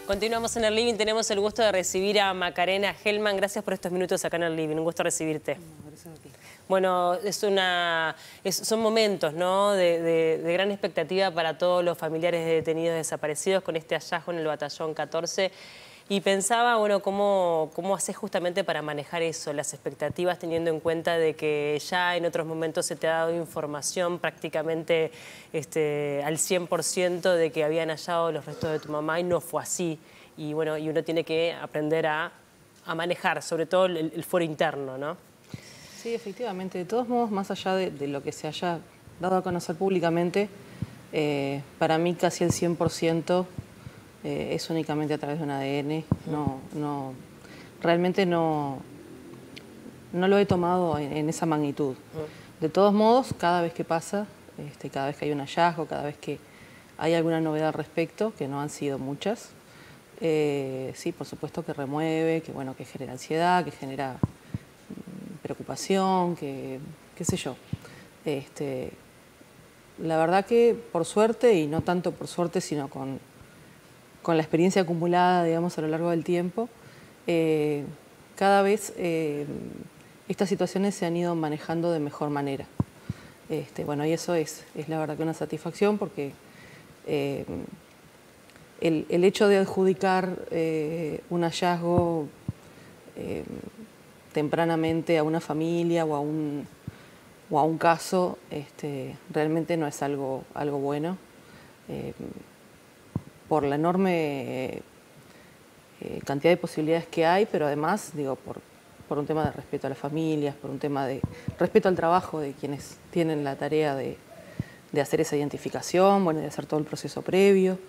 Continuamos en el living, tenemos el gusto de recibir a Macarena Hellman. Gracias por estos minutos acá en el living, un gusto recibirte. Gracias a ti. Bueno, son momentos, ¿no?, de gran expectativa para todos los familiares de detenidos desaparecidos con este hallazgo en el batallón 14. Y pensaba, bueno, cómo haces justamente para manejar eso, las expectativas, teniendo en cuenta de que ya en otros momentos se te ha dado información prácticamente al 100% de que habían hallado los restos de tu mamá y no fue así. Y bueno, y uno tiene que aprender a manejar, sobre todo el fuero interno, ¿no? Sí, efectivamente. De todos modos, más allá de lo que se haya dado a conocer públicamente, para mí casi el 100% es únicamente a través de un ADN. Realmente no lo he tomado en esa magnitud. De todos modos, cada vez que pasa, cada vez que hay un hallazgo, cada vez que hay alguna novedad al respecto, que no han sido muchas, sí, por supuesto que remueve, que genera ansiedad, que genera preocupación, qué sé yo. La verdad que por suerte, y no tanto por suerte, sino con la experiencia acumulada, digamos, a lo largo del tiempo, cada vez estas situaciones se han ido manejando de mejor manera. Bueno, y eso es la verdad que una satisfacción, porque el hecho de adjudicar un hallazgo tempranamente a una familia o a un caso, realmente no es algo bueno, por la enorme cantidad de posibilidades que hay, pero además, digo, por un tema de respeto a las familias, por un tema de respeto al trabajo de quienes tienen la tarea de hacer esa identificación, bueno, de hacer todo el proceso previo.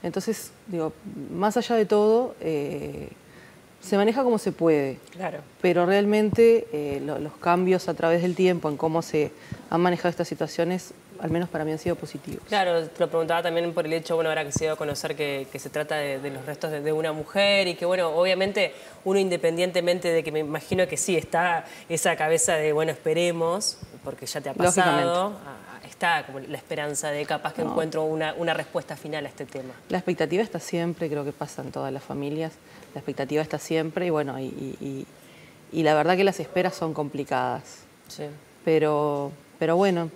Entonces, digo, más allá de todo, se maneja como se puede, claro, pero realmente los cambios a través del tiempo en cómo se han manejado estas situaciones, al menos para mí, han sido positivos. Claro, te lo preguntaba también por el hecho, bueno, ahora que se dio a conocer que se trata de los restos de una mujer y que, bueno, obviamente uno, independientemente de que me imagino que sí está esa cabeza de, bueno, esperemos, porque ya te ha pasado, está como la esperanza de capaz que encuentro una respuesta final a este tema. La expectativa está siempre, creo que pasa en todas las familias, la expectativa está siempre y bueno, y la verdad que las esperas son complicadas. Sí. Pero bueno,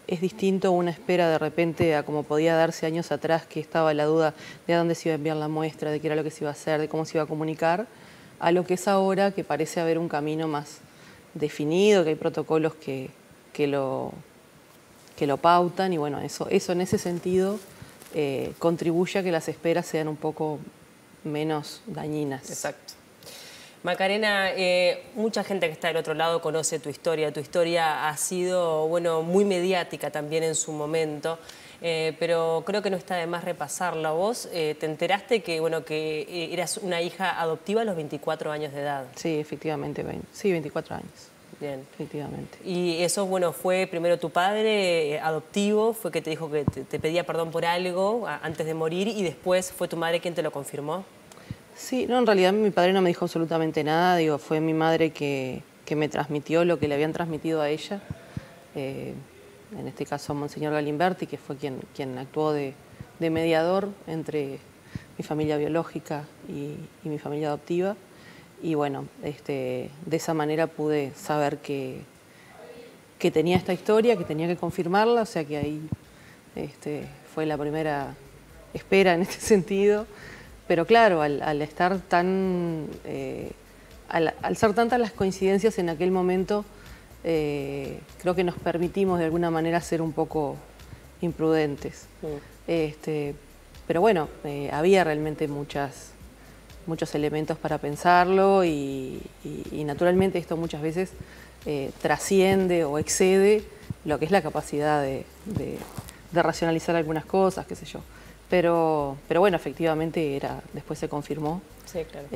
es distinto una espera de repente a como podía darse años atrás, que estaba la duda de a dónde se iba a enviar la muestra, de qué era lo que se iba a hacer, de cómo se iba a comunicar, a lo que es ahora, que parece haber un camino más definido, que hay protocolos que lo pautan, y bueno, eso en ese sentido contribuye a que las esperas sean un poco menos dañinas. Exacto. Macarena, mucha gente que está del otro lado conoce tu historia. Tu historia ha sido, bueno, muy mediática también en su momento, pero creo que no está de más repasarla. Vos te enteraste que, bueno, que eras una hija adoptiva a los 24 años de edad. Sí, efectivamente, 24 años. Bien. Efectivamente. Y eso, bueno, fue primero tu padre adoptivo, fue que te dijo que te pedía perdón por algo antes de morir, y después fue tu madre quien te lo confirmó. Sí, no, en realidad mi padre no me dijo absolutamente nada, digo, fue mi madre que me transmitió lo que le habían transmitido a ella, en este caso Monseñor Galimberti, que fue quien actuó de mediador entre mi familia biológica y mi familia adoptiva, y bueno, de esa manera pude saber que tenía esta historia, que tenía que confirmarla, o sea que ahí fue la primera espera en este sentido. Pero claro, al estar al ser tantas las coincidencias en aquel momento, creo que nos permitimos de alguna manera ser un poco imprudentes. Pero bueno, había realmente muchos elementos para pensarlo y naturalmente esto muchas veces trasciende o excede lo que es la capacidad de racionalizar algunas cosas, qué sé yo. Pero bueno, efectivamente después se confirmó. Sí, claro.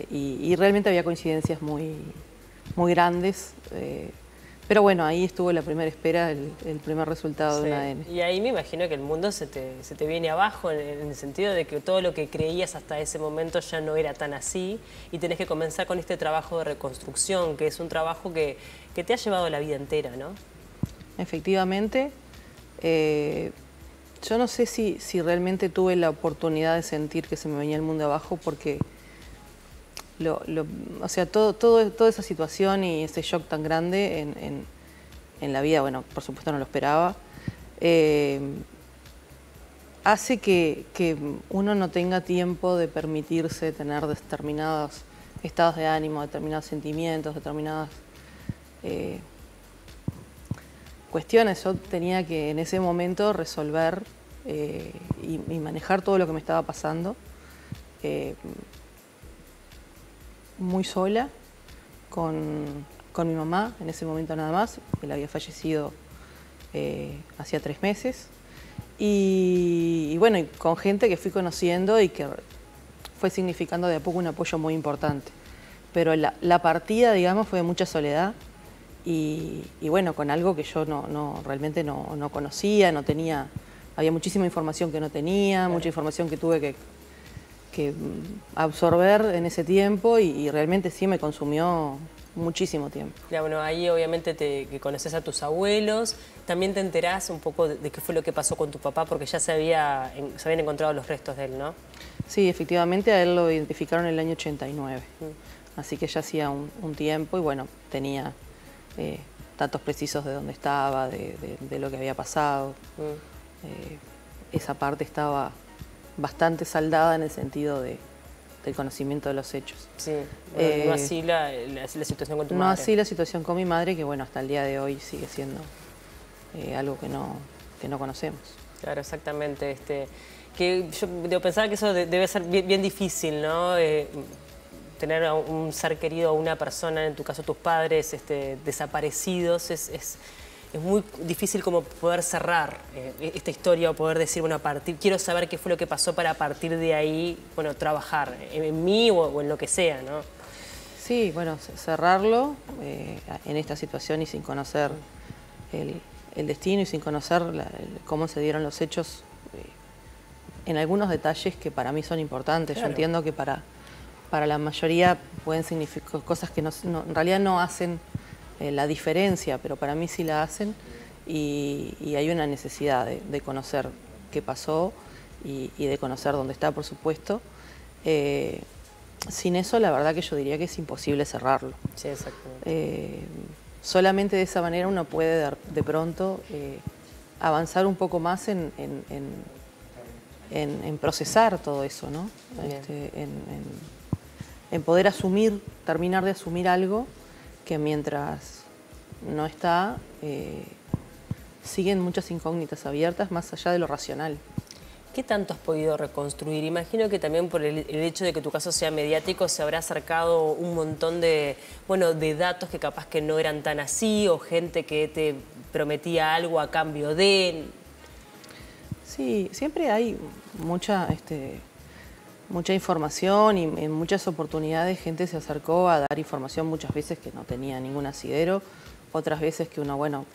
Y realmente había coincidencias muy grandes. Pero bueno, ahí estuvo la primera espera, el primer resultado de un ADN. Y ahí me imagino que el mundo se te viene abajo en el sentido de que todo lo que creías hasta ese momento ya no era tan así y tenés que comenzar con este trabajo de reconstrucción, que es un trabajo que te ha llevado la vida entera, ¿no? Efectivamente. Yo no sé si realmente tuve la oportunidad de sentir que se me venía el mundo abajo, porque o sea, toda esa situación y ese shock tan grande en la vida, bueno, por supuesto no lo esperaba, hace que uno no tenga tiempo de permitirse tener determinados estados de ánimo, determinados sentimientos, determinadas cuestiones. Yo tenía que en ese momento resolver y manejar todo lo que me estaba pasando muy sola, con mi mamá, en ese momento nada más. Él había fallecido hacía 3 meses. Y bueno, y con gente que fui conociendo y que fue significando de a poco un apoyo muy importante. Pero la partida, digamos, fue de mucha soledad y bueno, con algo que yo realmente no conocía, no tenía, había muchísima información que no tenía, mucha información que tuve que absorber en ese tiempo y realmente sí me consumió muchísimo tiempo. Ya, bueno, ahí obviamente que conoces a tus abuelos, también te enterás un poco de qué fue lo que pasó con tu papá, porque ya se habían encontrado los restos de él, ¿no? Sí, efectivamente a él lo identificaron en el año 89, así que ya hacía un tiempo y bueno, tenía datos precisos de dónde estaba, de lo que había pasado. Esa parte estaba bastante saldada en el sentido del conocimiento de los hechos. Sí, bueno, no así la situación con tu madre. No así la situación con mi madre, que bueno, hasta el día de hoy sigue siendo algo que no conocemos. Claro, exactamente. Que yo pensaba que eso debe ser bien difícil, ¿no? Tener a un ser querido, a una persona, en tu caso tus padres, desaparecidos, es muy difícil como poder cerrar esta historia o poder decir, bueno, quiero saber qué fue lo que pasó para a partir de ahí, bueno, trabajar en mí o en lo que sea, ¿no? Sí, bueno, cerrarlo en esta situación y sin conocer el destino y sin conocer cómo se dieron los hechos, en algunos detalles que para mí son importantes. Claro. Yo entiendo que para la mayoría pueden significar cosas que en realidad no hacen la diferencia, pero para mí sí la hacen y hay una necesidad de conocer qué pasó y de conocer dónde está, por supuesto. Sin eso, la verdad que yo diría que es imposible cerrarlo. Sí, exactamente. Solamente de esa manera uno puede de pronto avanzar un poco más en procesar todo eso, ¿no? En poder terminar de asumir algo que mientras no está, siguen muchas incógnitas abiertas más allá de lo racional. ¿Qué tanto has podido reconstruir? Imagino que también por el hecho de que tu caso sea mediático se habrá acercado un montón de datos que capaz que no eran tan así, o gente que te prometía algo a cambio de... Sí, siempre hay mucha información y en muchas oportunidades gente se acercó a dar información muchas veces que no tenía ningún asidero, otras veces que uno, bueno,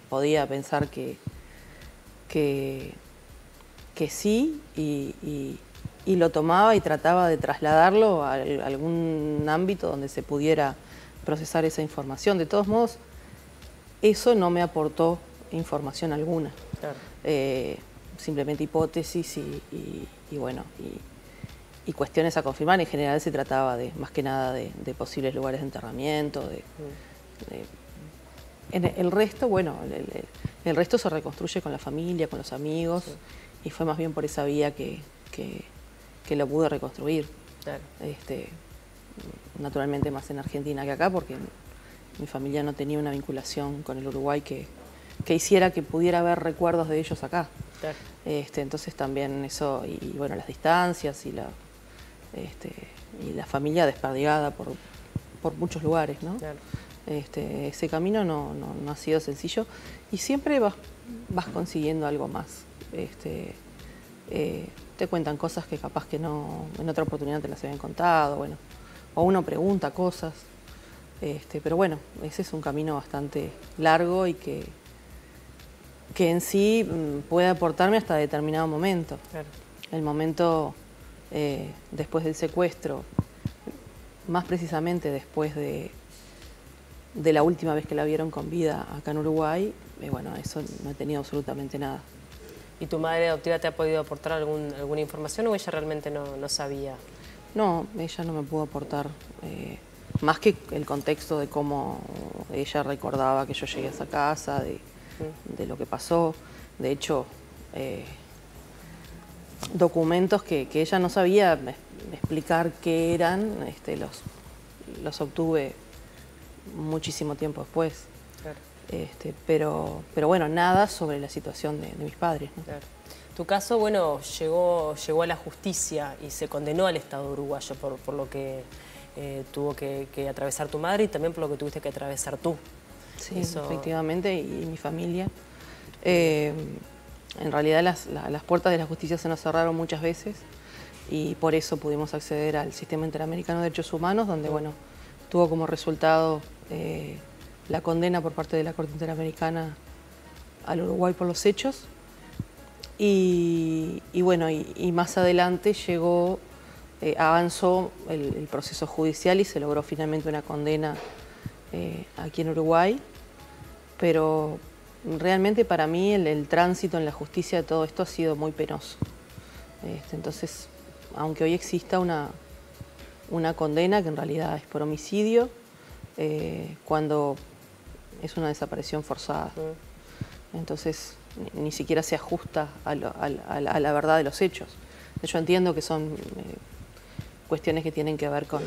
podía pensar que sí y lo tomaba y trataba de trasladarlo a algún ámbito donde se pudiera procesar esa información. De todos modos, eso no me aportó información alguna. Claro. Simplemente hipótesis y bueno, y cuestiones a confirmar. En general se trataba más que nada de posibles lugares de enterramiento, el resto, bueno, el resto se reconstruye con la familia, con los amigos, sí. Y fue más bien por esa vía que lo pude reconstruir. Claro. Naturalmente más en Argentina que acá, porque mi familia no tenía una vinculación con el Uruguay que hiciera que pudiera haber recuerdos de ellos acá. Claro. Entonces también eso, y bueno, las distancias y la familia desperdigada por muchos lugares, ¿no? Claro. Ese camino no ha sido sencillo y siempre vas consiguiendo algo más. Te cuentan cosas que capaz que no, en otra oportunidad te las habían contado, bueno, o uno pregunta cosas, pero bueno, ese es un camino bastante largo y que en sí puede aportarme hasta determinado momento. Claro. El momento después del secuestro, más precisamente después de la última vez que la vieron con vida acá en Uruguay, bueno, eso no he tenido absolutamente nada. ¿Y tu madre adoptiva te ha podido aportar alguna información o ella realmente no sabía? No, ella no me pudo aportar más que el contexto de cómo ella recordaba que yo llegué a esa casa, de lo que pasó. De hecho, documentos que ella no sabía explicar qué eran, los obtuve muchísimo tiempo después. Claro. Pero bueno, nada sobre la situación de mis padres, ¿no? Claro. Tu caso, bueno, llegó a la justicia y se condenó al Estado uruguayo por lo que tuvo que atravesar tu madre y también por lo que tuviste que atravesar tú. Sí, efectivamente, y mi familia. En realidad las puertas de la justicia se nos cerraron muchas veces y por eso pudimos acceder al Sistema Interamericano de Derechos Humanos, donde, bueno, tuvo como resultado la condena por parte de la Corte Interamericana al Uruguay por los hechos. Y bueno, y más adelante avanzó el proceso judicial y se logró finalmente una condena aquí en Uruguay, pero realmente para mí el tránsito en la justicia de todo esto ha sido muy penoso. Entonces, aunque hoy exista una condena que en realidad es por homicidio, cuando es una desaparición forzada. Entonces, ni siquiera se ajusta a la verdad de los hechos. Yo entiendo que son cuestiones que tienen que ver con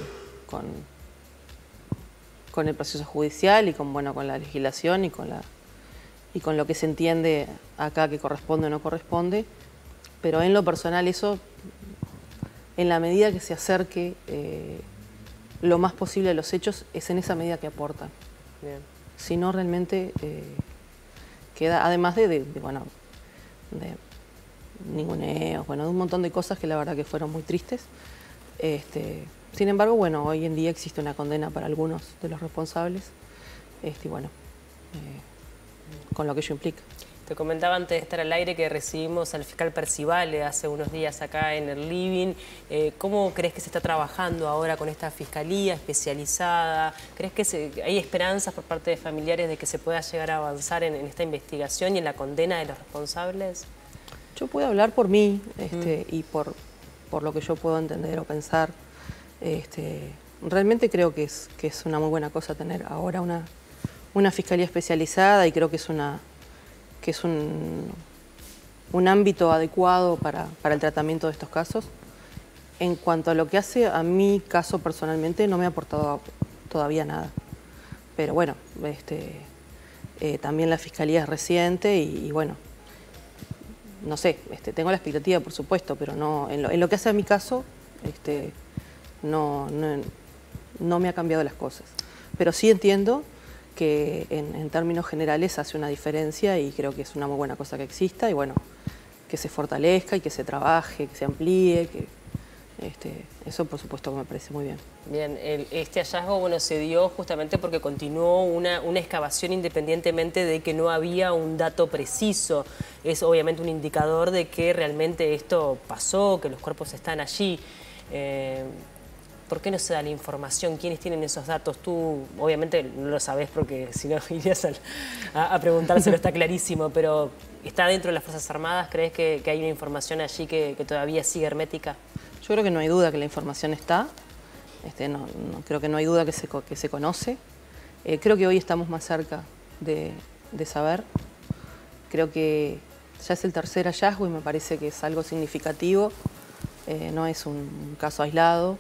el proceso judicial y con la legislación y con lo que se entiende acá que corresponde o no corresponde, pero en lo personal eso, en la medida que se acerque lo más posible a los hechos, es en esa medida que aportan. Bien. Si no, realmente queda, además de ninguneos, de un montón de cosas que la verdad que fueron muy tristes. Sin embargo, bueno, hoy en día existe una condena para algunos de los responsables, con lo que ello implica. Te comentaba antes de estar al aire que recibimos al fiscal Percivale hace unos días acá en el living. ¿Cómo crees que se está trabajando ahora con esta fiscalía especializada? ¿Crees que hay esperanzas por parte de familiares de que se pueda llegar a avanzar en esta investigación y en la condena de los responsables? Yo puedo hablar por mí y por lo que yo puedo entender o pensar. Realmente creo que es una muy buena cosa tener ahora una fiscalía especializada y creo que es un ámbito adecuado para el tratamiento de estos casos. En cuanto a lo que hace a mi caso personalmente, no me ha aportado todavía nada. Pero bueno, también la fiscalía es reciente y bueno, no sé, tengo la expectativa, por supuesto, pero no, en lo que hace a mi caso, no me ha cambiado las cosas. Pero sí entiendo que en términos generales hace una diferencia y creo que es una muy buena cosa que exista y bueno, que se fortalezca y que se trabaje, que se amplíe, eso por supuesto que me parece muy bien. Bien, este hallazgo se dio justamente porque continuó una excavación independientemente de que no había un dato preciso. Es obviamente un indicador de que realmente esto pasó, que los cuerpos están allí. ¿Por qué no se da la información? ¿Quiénes tienen esos datos? Tú obviamente no lo sabés porque si no irías a preguntárselo, está clarísimo, pero ¿está dentro de las Fuerzas Armadas? ¿Crees que hay una información allí que todavía sigue hermética? Yo creo que no hay duda que la información está, creo que no hay duda que se conoce. Creo que hoy estamos más cerca de saber. Creo que ya es el tercer hallazgo y me parece que es algo significativo. No es un caso aislado.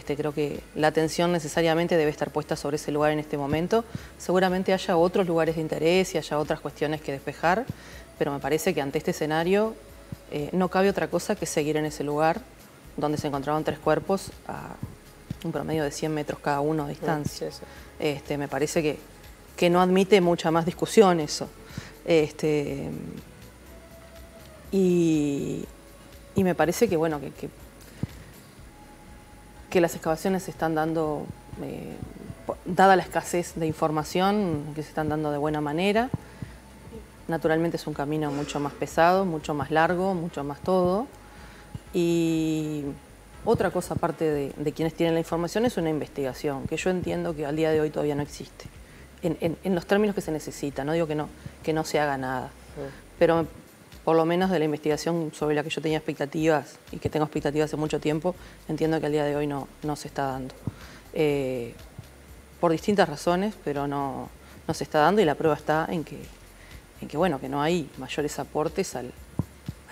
Creo que la atención necesariamente debe estar puesta sobre ese lugar en este momento. Seguramente haya otros lugares de interés y haya otras cuestiones que despejar, pero me parece que ante este escenario no cabe otra cosa que seguir en ese lugar donde se encontraban 3 cuerpos a un promedio de 100 metros cada uno de distancia. Sí, sí. Me parece que no admite mucha más discusión eso. Y me parece que, bueno, que las excavaciones se están dando, dada la escasez de información, que se están dando de buena manera. Naturalmente es un camino mucho más pesado, mucho más largo, mucho más todo. Y otra cosa aparte de quienes tienen la información es una investigación, que yo entiendo que al día de hoy todavía no existe, en los términos que se necesita. No digo que no se haga nada, pero por lo menos de la investigación sobre la que yo tenía expectativas y que tengo expectativas hace mucho tiempo, entiendo que al día de hoy no se está dando. Por distintas razones, pero no se está dando, y la prueba está en que bueno, que no hay mayores aportes a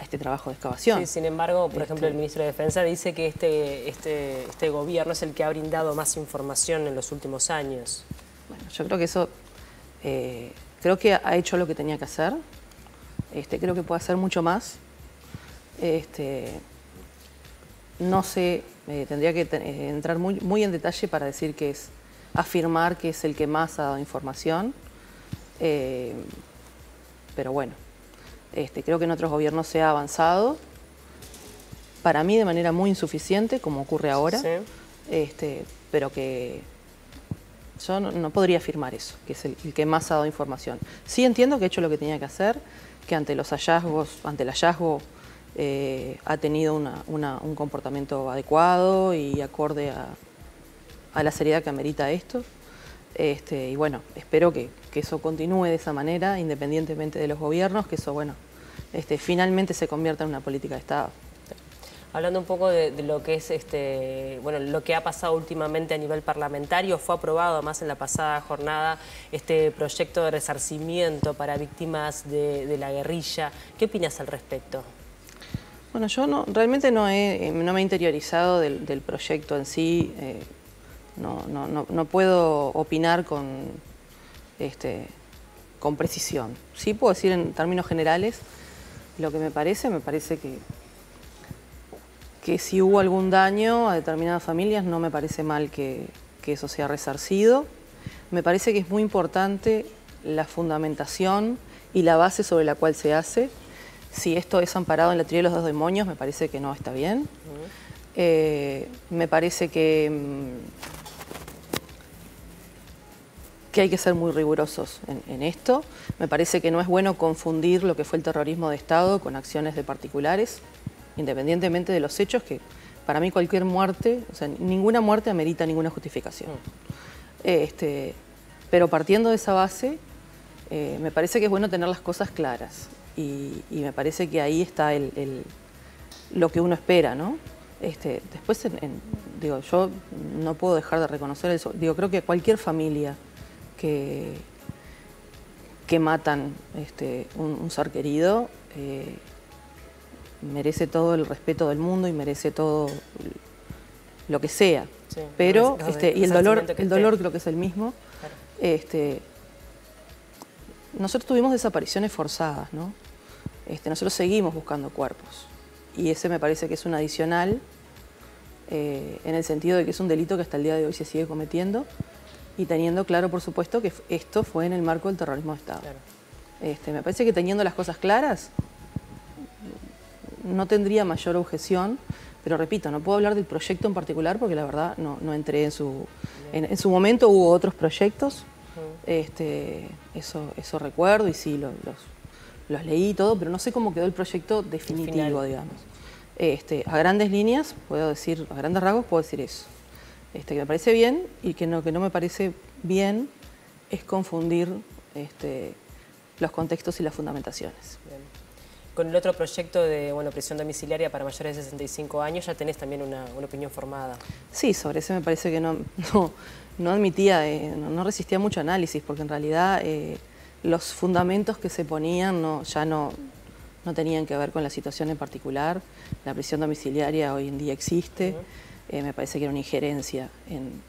este trabajo de excavación. Sí, sin embargo, por ejemplo, el ministro de Defensa dice que este gobierno es el que ha brindado más información en los últimos años. Bueno, yo creo que eso, creo que ha hecho lo que tenía que hacer. Creo que puede hacer mucho más. No sé, tendría que entrar muy en detalle para decir que es, afirmar que es el que más ha dado información. Pero bueno, creo que en otros gobiernos se ha avanzado, para mí de manera muy insuficiente, como ocurre ahora, sí. Pero que yo no podría afirmar eso, que es el que más ha dado información. Sí entiendo que ha hecho lo que tenía que hacer, que ante los hallazgos, ante el hallazgo ha tenido un comportamiento adecuado y acorde a la seriedad que amerita esto. Y bueno, espero que eso continúe de esa manera, independientemente de los gobiernos, que eso, bueno, finalmente se convierta en una política de Estado. Hablando un poco de lo que es bueno, lo que ha pasado últimamente a nivel parlamentario, fue aprobado además en la pasada jornada este proyecto de resarcimiento para víctimas de la guerrilla. ¿Qué opinas al respecto? Bueno, yo realmente no me he interiorizado del proyecto en sí. No puedo opinar con precisión. Sí puedo decir en términos generales lo que me parece que si hubo algún daño a determinadas familias, no me parece mal que eso sea resarcido. Me parece que es muy importante la fundamentación y la base sobre la cual se hace. Si esto es amparado en la teoría de los dos demonios, me parece que no está bien. Me parece que hay que ser muy rigurosos en esto. Me parece que no es bueno confundir lo que fue el terrorismo de Estado con acciones de particulares, independientemente de los hechos, que para mí cualquier muerte, o sea, ninguna muerte amerita ninguna justificación. Pero partiendo de esa base, me parece que es bueno tener las cosas claras, y me parece que ahí está lo que uno espera, ¿no? Después, digo, yo no puedo dejar de reconocer eso. Digo, creo que cualquier familia que matan un ser querido merece todo el respeto del mundo y merece todo lo que sea. Sí, pero y el dolor creo que es el mismo. Claro. Nosotros tuvimos desapariciones forzadas, ¿no? Nosotros seguimos buscando cuerpos, y ese me parece que es un adicional, en el sentido de que es un delito que hasta el día de hoy se sigue cometiendo, y teniendo claro, por supuesto, que esto fue en el marco del terrorismo de Estado. Claro. Me parece que teniendo las cosas claras, no tendría mayor objeción, pero repito, no puedo hablar del proyecto en particular porque la verdad no entré en su momento. Hubo otros proyectos, eso recuerdo, y sí, los leí y todo, pero no sé cómo quedó el proyecto definitivo, digamos. A grandes líneas, puedo decir, a grandes rasgos puedo decir eso. Que me parece bien, y que no me parece bien es confundir los contextos y las fundamentaciones. Bien. Con el otro proyecto de prisión domiciliaria para mayores de 65 años ya tenés también una opinión formada. Sí, sobre eso me parece que no admitía, no resistía mucho análisis, porque en realidad los fundamentos que se ponían ya no tenían que ver con la situación en particular. La prisión domiciliaria hoy en día existe. Me parece que era una injerencia en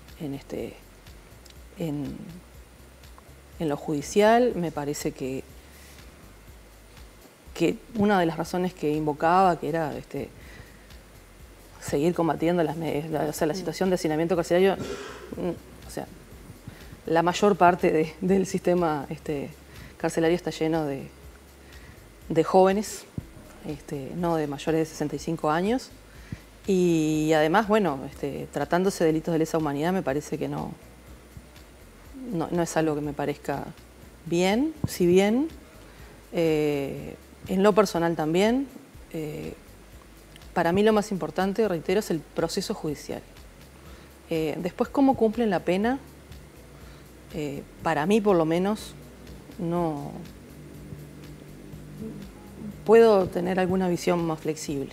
lo judicial. Me parece que una de las razones que invocaba, que era seguir combatiendo la situación de hacinamiento carcelario, o sea, la mayor parte del sistema carcelario está lleno de jóvenes, no de mayores de 65 años, y además, bueno, tratándose de delitos de lesa humanidad, me parece que no es algo que me parezca bien, si bien en lo personal también, para mí lo más importante, reitero, es el proceso judicial. Después, cómo cumplen la pena, para mí por lo menos, puedo tener alguna visión más flexible.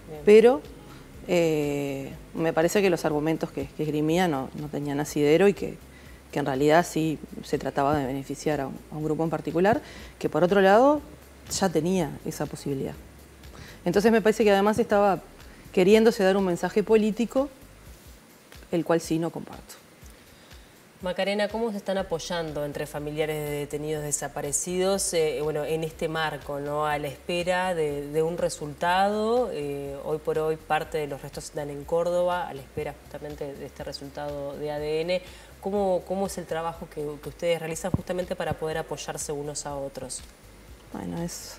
Bien. Pero me parece que los argumentos que esgrimía no tenían asidero y que en realidad sí se trataba de beneficiar a un grupo en particular, que por otro lado ya tenía esa posibilidad. Entonces me parece que además estaba queriéndose dar un mensaje político, el cual sí no comparto. Macarena, ¿cómo se están apoyando entre familiares de detenidos desaparecidos bueno, en este marco, ¿no? A la espera de un resultado? Hoy por hoy parte de los restos están en Córdoba, a la espera justamente de este resultado de ADN. ¿Cómo es el trabajo que ustedes realizan justamente para poder apoyarse unos a otros? Bueno, es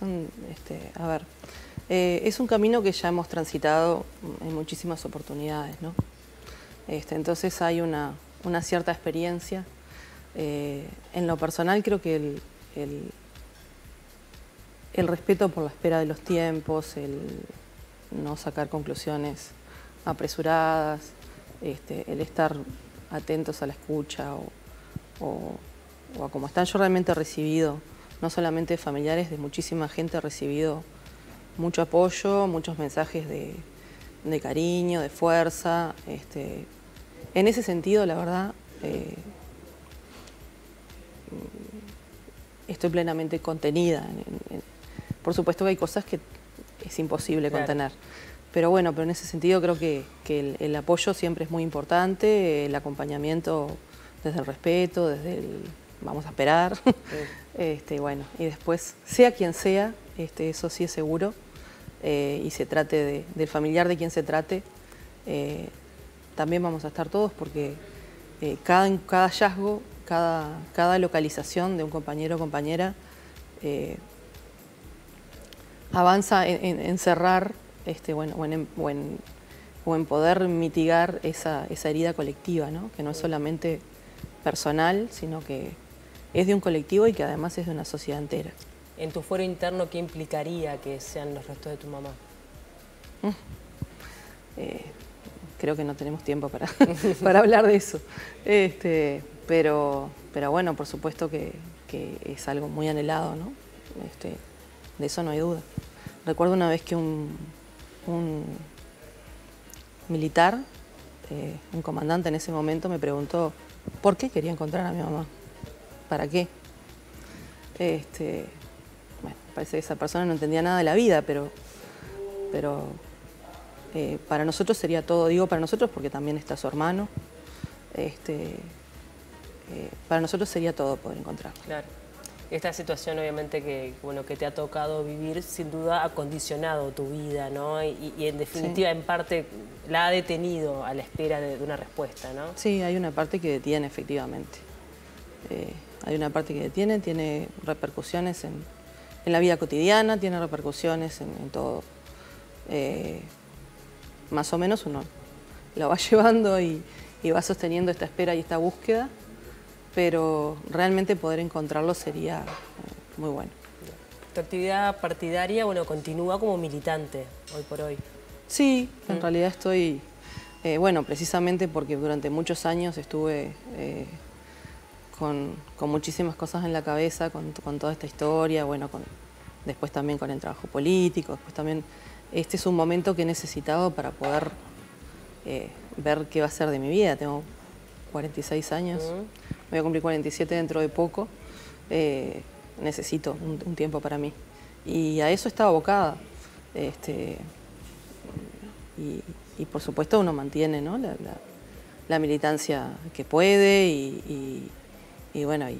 un camino que ya hemos transitado en muchísimas oportunidades, ¿no? Entonces hay una cierta experiencia. En lo personal creo que el respeto por la espera de los tiempos, el no sacar conclusiones apresuradas, el estar atentos a la escucha o a cómo están. Yo realmente he recibido, no solamente de familiares, de muchísima gente, he recibido mucho apoyo, muchos mensajes de cariño, de fuerza. En ese sentido, la verdad, estoy plenamente contenida. Por supuesto que hay cosas que es imposible contener. Pero bueno, pero en ese sentido creo que el apoyo siempre es muy importante, el acompañamiento desde el respeto, desde el vamos a esperar. Bueno, y después, sea quien sea, eso sí es seguro, y se trate del familiar de quien se trate, también vamos a estar todos porque cada hallazgo, cada localización de un compañero o compañera avanza en cerrar bueno, o en poder mitigar esa herida colectiva, ¿no? Que no es solamente personal, sino que es de un colectivo y que además es de una sociedad entera. En tu fuero interno, ¿qué implicaría que sean los restos de tu mamá? Creo que no tenemos tiempo para hablar de eso. Pero bueno, por supuesto que es algo muy anhelado, ¿no? De eso no hay duda. Recuerdo una vez que un militar, un comandante en ese momento, me preguntó por qué quería encontrar a mi mamá. ¿Para qué? Bueno, parece que esa persona no entendía nada de la vida, pero para nosotros sería todo, digo para nosotros porque también está su hermano, para nosotros sería todo poder encontrarlo. Claro. Esta situación obviamente que te ha tocado vivir sin duda ha condicionado tu vida, ¿no? Y en definitiva, sí, en parte la ha detenido a la espera de una respuesta, ¿no? Sí, hay una parte que detiene efectivamente. Hay una parte que detiene, tiene repercusiones en la vida cotidiana, tiene repercusiones en todo. Más o menos uno lo va llevando y va sosteniendo esta espera y esta búsqueda, pero realmente poder encontrarlo sería muy bueno. ¿Tu actividad partidaria, continúa como militante hoy por hoy? Sí, en realidad estoy, bueno, precisamente porque durante muchos años estuve con muchísimas cosas en la cabeza, con toda esta historia, bueno, después también con el trabajo político, después también este es un momento que he necesitado para poder ver qué va a ser de mi vida. Tengo 46 años, voy a cumplir 47 dentro de poco, necesito un tiempo para mí. Y a eso estaba abocada. Y por supuesto uno mantiene, ¿no? la militancia que puede y bueno, y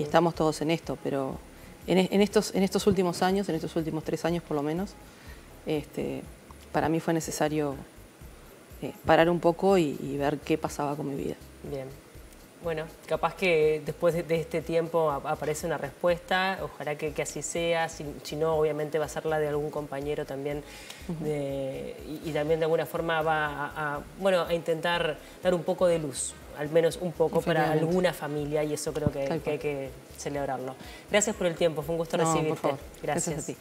estamos todos en esto, pero en estos últimos años, en estos últimos 3 años por lo menos, para mí fue necesario parar un poco y ver qué pasaba con mi vida. Bien. Bueno, capaz que después de este tiempo aparece una respuesta, ojalá que así sea, si no, obviamente va a ser la de algún compañero también, y también de alguna forma va a intentar dar un poco de luz, al menos un poco para alguna familia, y eso creo que hay que celebrarlo. Gracias por el tiempo, fue un gusto recibirte. Por favor. Gracias a ti.